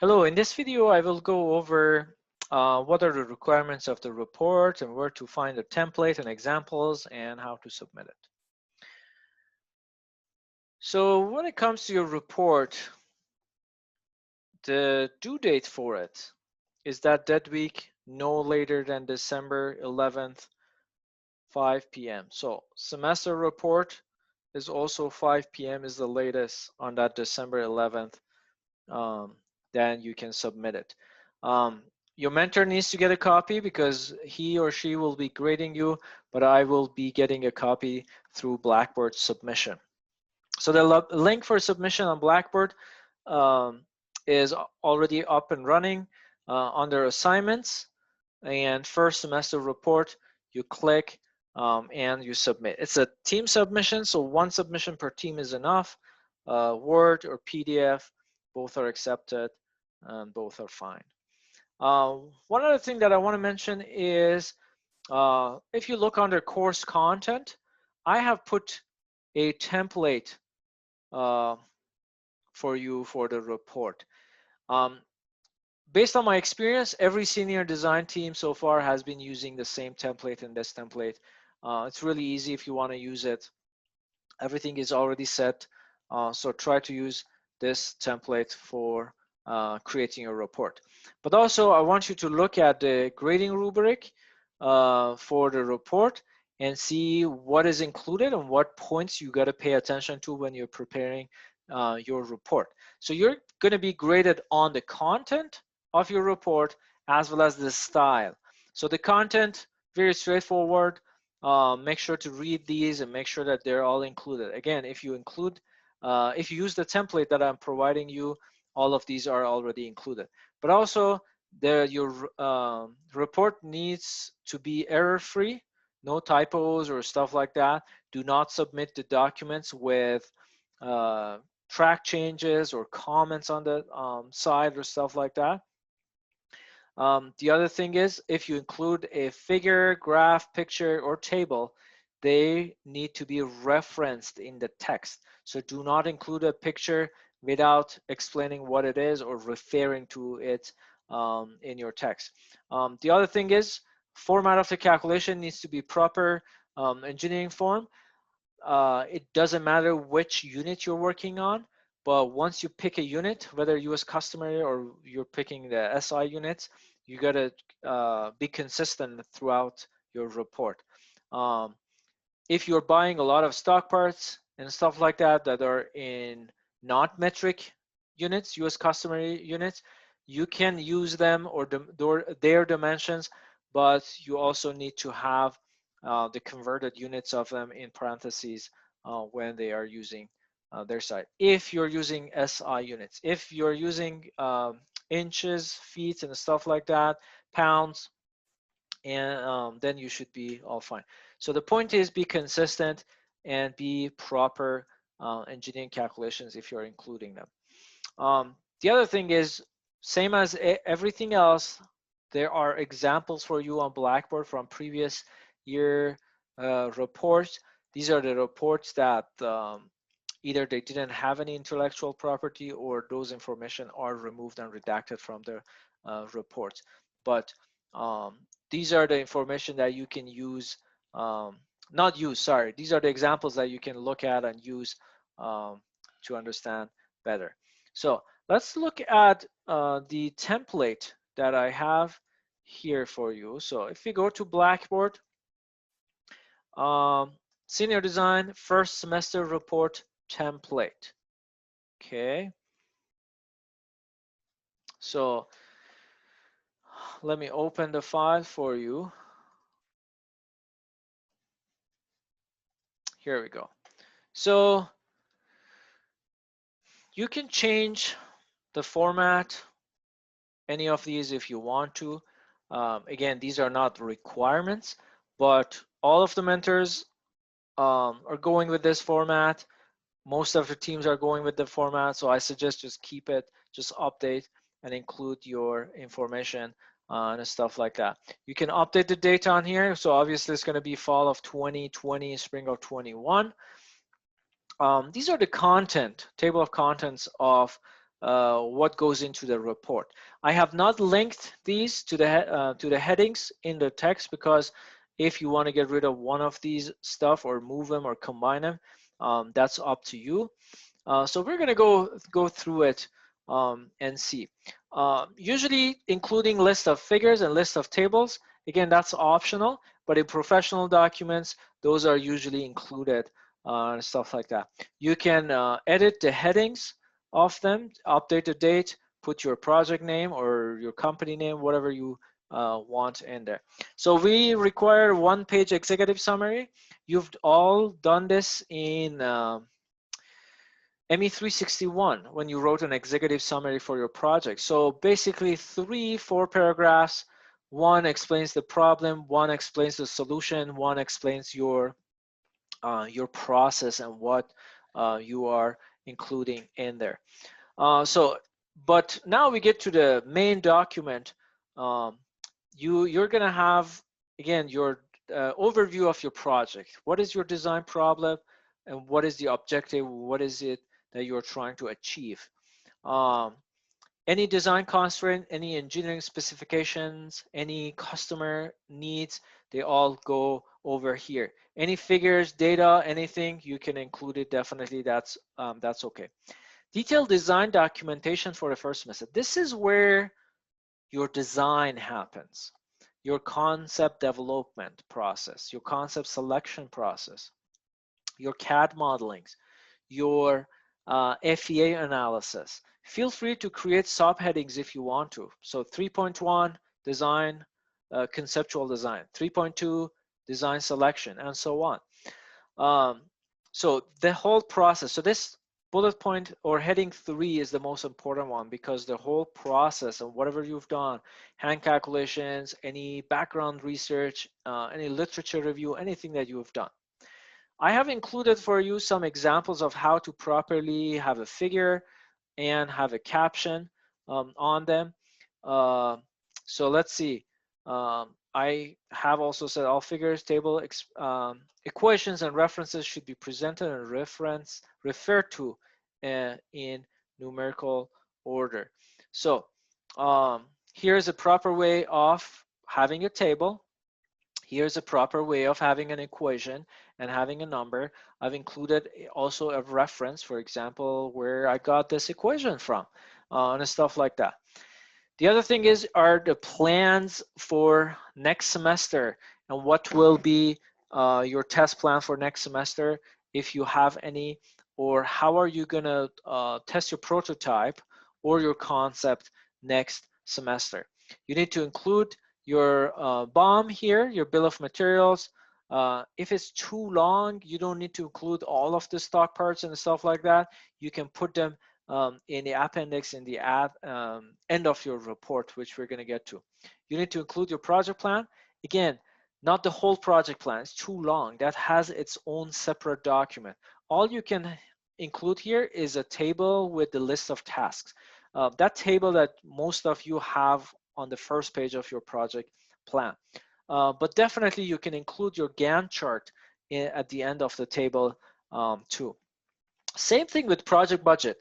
Hello, in this video I will go over what are the requirements of the report and where to find the template and examples and how to submit it. So when it comes to your report, the due date for it is that week no later than December 11th, 5 p.m. So semester report is also 5 p.m. is the latest on that December 11th. Then you can submit it. Your mentor needs to get a copy because he or she will be grading you, but I will be getting a copy through Blackboard submission. So the link for submission on Blackboard is already up and running under assignments and first semester report. You click and you submit. It's a team submission, so one submission per team is enough. Word or PDF, both are accepted and both are fine. One other thing that I want to mention is if you look under course content, I have put a template for you for the report. Based on my experience, every senior design team so far has been using the same template and this template. It's really easy if you want to use it. Everything is already set, so try to use this template for creating a report. But also, I want you to look at the grading rubric for the report and see what is included and what points you got to pay attention to when you're preparing your report. So you're going to be graded on the content of your report as well as the style. So the content, very straightforward. Make sure to read these and make sure that they're all included. Again, if you use the template that I'm providing you, all of these are already included. But also, your report needs to be error-free, no typos or stuff like that. Do not submit the documents with track changes or comments on the side or stuff like that. The other thing is, if you include a figure, graph, picture, or table, they need to be referenced in the text. So do not include a picture without explaining what it is or referring to it in your text. The other thing is, format of the calculation needs to be proper engineering form. It doesn't matter which unit you're working on, but once you pick a unit, whether US customary or you're picking the SI units, you gotta be consistent throughout your report. If you're buying a lot of stock parts and stuff like that that are in not metric units, US customary units, you can use them or their dimensions, but you also need to have the converted units of them in parentheses when they are using their side. If you're using SI units, if you're using inches, feet, and stuff like that, pounds, and then you should be all fine. So the point is, be consistent and be proper engineering calculations if you're including them. The other thing is, same as everything else, there are examples for you on Blackboard from previous year reports. These are the reports that either they didn't have any intellectual property or those information are removed and redacted from the reports. But these are the information that you can use, these are the examples that you can look at and use to understand better. So let's look at the template that I have here for you. So if you go to Blackboard, senior design first semester report template. Okay. So let me open the file for you. Here we go. So you can change the format, any of these if you want to. Again, these are not requirements, but all of the mentors are going with this format. Most of the teams are going with the format, so I suggest just keep it, just update and include your information and stuff like that. You can update the data on here, so obviously it's going to be fall of 2020, spring of 21. These are the content, table of contents of what goes into the report. I have not linked these to the headings in the text, because if you want to get rid of one of these stuff or move them or combine them, that's up to you. So we're going to go through it and see. Usually including list of figures and list of tables, again, that's optional, but in professional documents, those are usually included and stuff like that. You can edit the headings of them, update the date, put your project name or your company name, whatever you want in there. So we require one-page executive summary. You've all done this in ME361 when you wrote an executive summary for your project. So basically 3-4 paragraphs. One explains the problem, one explains the solution, one explains your process and what you are including in there. But now we get to the main document. You're gonna have, again, your overview of your project. What is your design problem and what is the objective? What is it that you're trying to achieve? Any design constraint, any engineering specifications, any customer needs, they all go over here. Any figures, data, anything, you can include it, definitely, that's okay. Detailed design documentation for the first semester. This is where your design happens, your concept development process, your concept selection process, your CAD modelings, your FEA analysis. Feel free to create subheadings if you want to. So 3.1, design, conceptual design. 3.2, design selection, and so on. So the whole process. So this bullet point or heading 3 is the most important one, because the whole process and whatever you've done, hand calculations, any background research, any literature review, anything that you've done. I have included for you some examples of how to properly have a figure and have a caption on them. So let's see. I have also said all figures, table, equations, and references should be presented and referred to in numerical order. So here's a proper way of having a table. Here's a proper way of having an equation and having a number. I've included also a reference, for example, where I got this equation from and stuff like that. The other thing are the plans for next semester and what will be your test plan for next semester, if you have any, or how are you gonna test your prototype or your concept next semester. You need to include your BOM here, your bill of materials. If it's too long, you don't need to include all of the stock parts and stuff like that. You can put them in the appendix in the end of your report, which we're going to get to. You need to include your project plan. Again, not the whole project plan, it's too long. That has its own separate document. All you can include here is a table with the list of tasks. That table that most of you have on the first page of your project plan. But definitely you can include your Gantt chart at the end of the table too. Same thing with project budget.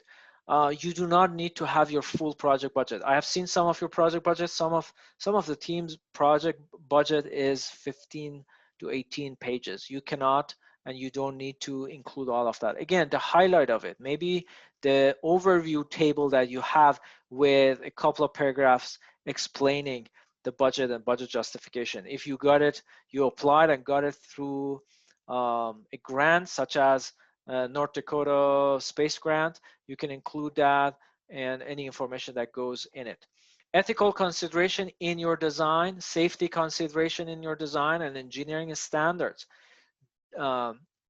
You do not need to have your full project budget. I have seen some of your project budget. Some of the team's project budget is 15 to 18 pages. You cannot and you don't need to include all of that. Again, the highlight of it, maybe the overview table that you have with a couple of paragraphs explaining the budget and budget justification. If you got it, you applied and got it through a grant such as North Dakota Space Grant, you can include that and any information that goes in it. Ethical consideration in your design, safety consideration in your design, and engineering standards.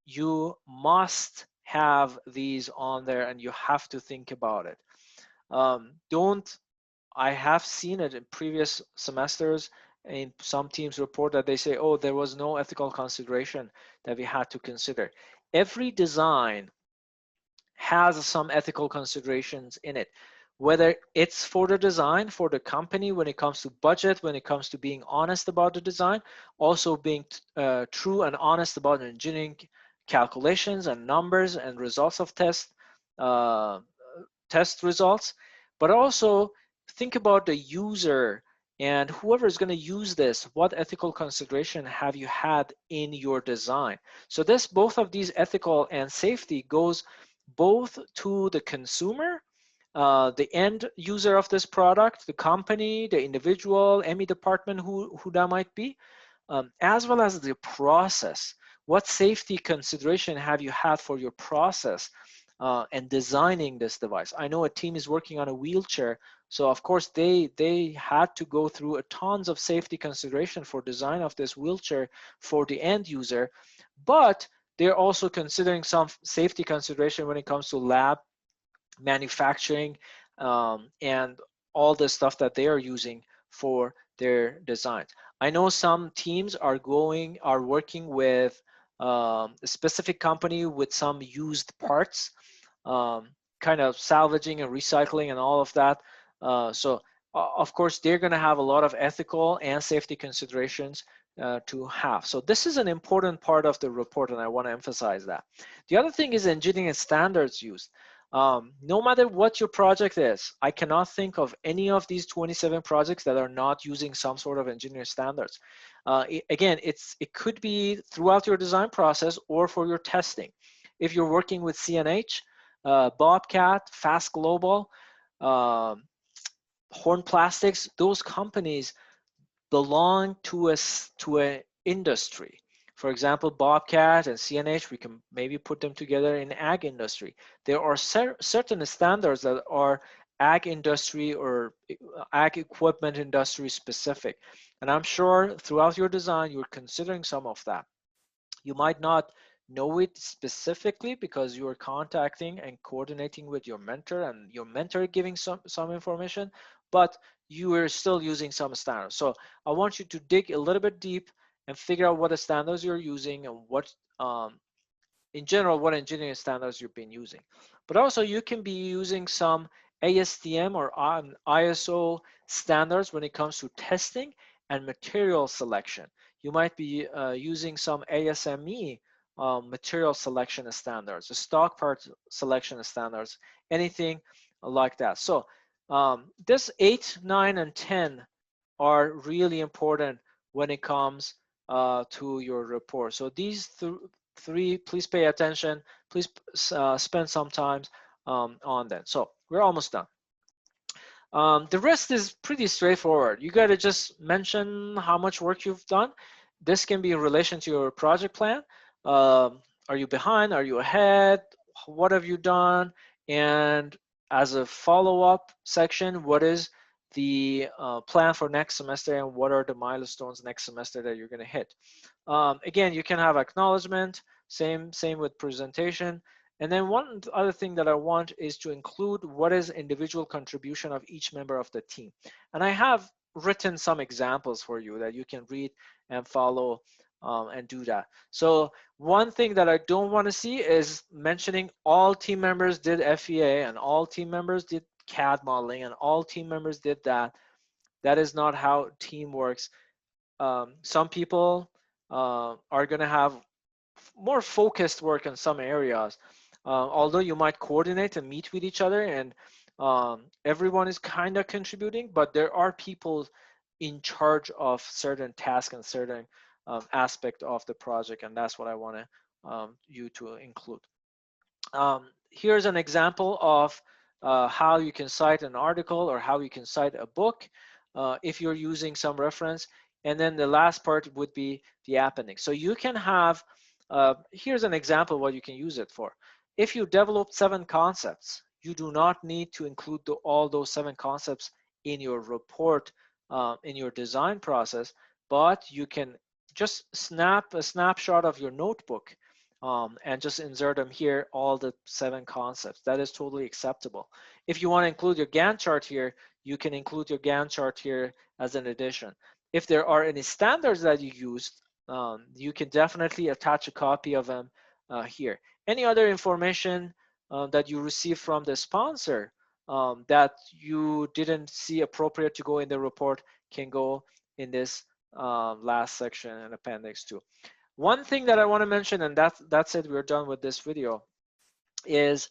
You must have these on there and you have to think about it. I have seen it in previous semesters in some teams report that they say, oh, there was no ethical consideration that we had to consider. Every design has some ethical considerations in it, whether it's for the design, for the company, when it comes to budget, when it comes to being honest about the design, also being true and honest about engineering calculations and numbers and results of tests, test results, but also think about the user and whoever is going to use this. What ethical consideration have you had in your design? So this, both of these, ethical and safety, goes both to the consumer, the end user of this product, the company, the individual, any department who that might be, as well as the process. What safety consideration have you had for your process and designing this device? I know a team is working on a wheelchair, so of course they had to go through a tons of safety consideration for design of this wheelchair for the end user, but they're also considering some safety consideration when it comes to lab manufacturing and all the stuff that they are using for their designs. I know some teams are working with a specific company with some used parts, kind of salvaging and recycling and all of that. So of course they're going to have a lot of ethical and safety considerations to have. So this is an important part of the report, and I want to emphasize that. The other thing is engineering standards used. No matter what your project is, I cannot think of any of these 27 projects that are not using some sort of engineering standards. Again, it could be throughout your design process or for your testing. If you're working with CNH, Bobcat, Fast Global, Horn Plastics, those companies belong to an industry. For example, Bobcat and CNH, we can maybe put them together in ag industry. There are certain standards that are ag industry or ag equipment industry specific. And I'm sure throughout your design, you're considering some of that. You might not know it specifically because you are contacting and coordinating with your mentor, and your mentor giving some information, but you are still using some standards. So I want you to dig a little bit deep and figure out what the standards you're using and what, in general, what engineering standards you've been using. But also you can be using some ASTM or ISO standards when it comes to testing and material selection. You might be using some ASME material selection standards, the stock part selection standards, anything like that. So this 8, 9, and 10 are really important when it comes to your report. So these three, please pay attention. Please spend some time on that. So we're almost done. The rest is pretty straightforward. You got to just mention how much work you've done. This can be in relation to your project plan. Are you behind? Are you ahead? What have you done? And as a follow-up section, what is the plan for next semester, and what are the milestones next semester that you're going to hit? Again, you can have acknowledgement, same with presentation. And then one other thing that I want is to include what is individual contribution of each member of the team. And I have written some examples for you that you can read and follow and do that. So one thing that I don't want to see is mentioning all team members did FEA and all team members did CAD modeling and all team members did that. That is not how team works. Some people are going to have more focused work in some areas. Although you might coordinate and meet with each other and everyone is kind of contributing, but there are people in charge of certain tasks and certain aspect of the project, and that's what I want you to include. Here's an example of how you can cite an article or how you can cite a book if you're using some reference. And then the last part would be the appendix. So you can have, here's an example of what you can use it for. If you develop 7 concepts, you do not need to include all those 7 concepts in your report, in your design process, but you can just snap a snapshot of your notebook and just insert them here, all the 7 concepts. That is totally acceptable. If you want to include your Gantt chart here, you can include your Gantt chart here as an addition. If there are any standards that you used, you can definitely attach a copy of them here. Any other information that you receive from the sponsor that you didn't see appropriate to go in the report can go in this last section and appendix 2. One thing that I want to mention, and that's it, we're done with this video, is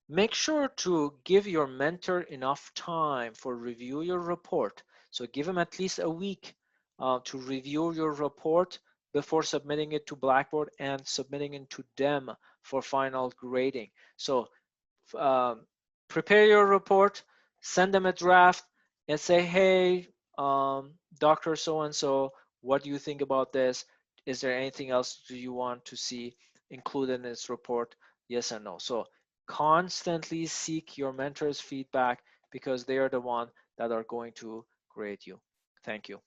Make sure to give your mentor enough time for review your report. So give him at least a week to review your report before submitting it to Blackboard and submitting it to them for final grading. So um, prepare your report, send them a draft, and say, hey, Dr. So-and-so, what do you think about this? Is there anything else do you want to see included in this report? Yes and no. So constantly seek your mentor's feedback because they are the one that are going to grade you. Thank you.